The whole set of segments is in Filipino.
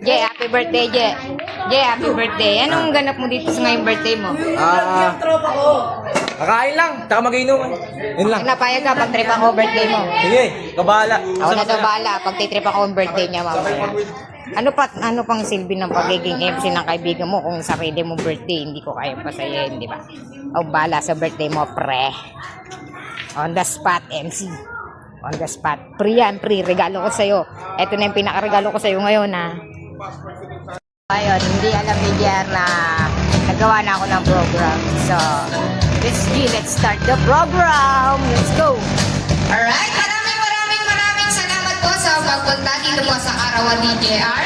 Jay, happy birthday, Jay. Jay, happy birthday. Anong ganap mo dito sa ngayong birthday mo? Kakain lang, tsaka mag-inom. Yun lang. Napayag ka pag trip ako birthday mo. Sige, kabahala. Ako na daw bahala pag titrip ako ang birthday niya mamaya. Ano pang silbi ng pagiging MC ng kaibigan mo kung sarili mong birthday, hindi ko kaya pasayahin, di ba? O bahala sa birthday mo, pre. On the spot, MC. On the spot. Pre yan, pre. Regalo ko sa'yo. Ito na yung pinakaregalo ko sa'yo ngayon, ha. Ayun, hindi alam ni JR na nagawa na ako ng program. So, let's start the program. Let's go. Alright, maraming salamat po sa pagpunta dito po sa karawan ni JR.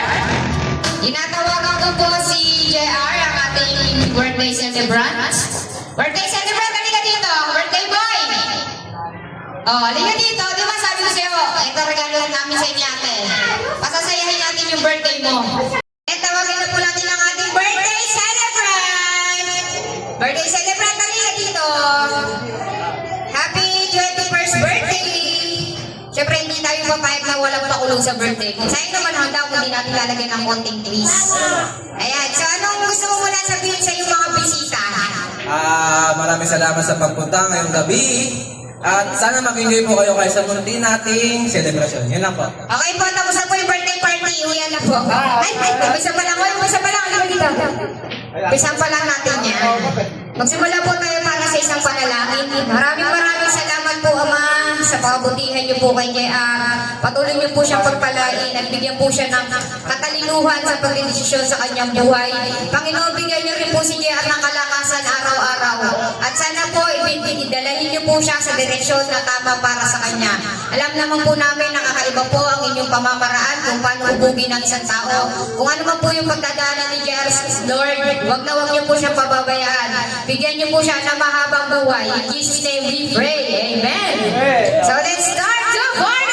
Tinatawagan ko po si JR, ang ating birthday celebrant. Birthday celebrant, halika dito. Birthday boy! Oh, halika dito. Di ba sabi ko sa'yo, ito regalo lang namin sa inyo ate. Pasasayahin natin yung birthday mo. Tawagin na po natin ang ating birthday celebrant! Birthday celebrant, halika dito. Happy 21st birthday! Siyempre, hindi tayo papayag na walang pakulong sa birthday. Kung sa'yo naman handa, kung hindi natin lalagyan ng konting twist. Ayan, so anong gusto mo muna sabihin sa iyong mga bisita? Maraming salamat sa pagpunta ngayong gabi. At sana mag-enjoy po kayo kayo sa munti nating celebration. Yun lang po. Okay po, tapos na po yung birthday party. Uyan na po. Umpisa pa lang. Umpisa pa lang. Halika dito. Umpisan pa lang natin yan. Magsimula po tayo para sa isang panalangin. Maraming salamat po, Ama, sa pagabutihan niyo po kay JR. Patuloy niyo po siyang pagpalain at bigyan po siya ng katalinuhan sa pagdedesisyon sa kanyang buhay. Panginoon, bigyan niyo rin po si JR ng kalakasan araw-araw. At sana po, idalahin niyo po siya sa direksyon na tama para sa kanya. Alam naman po namin na kakaiba po ang inyong pamamaraan kung paano hubugin ng isang tao. Kung ano man po yung pagdadaanan ni JR, Lord, wag niyo po siyang pababayaan. Bigyan niyo po siya ng mahabang buhay. In Jesus' name we pray. Amen. So let's start the party!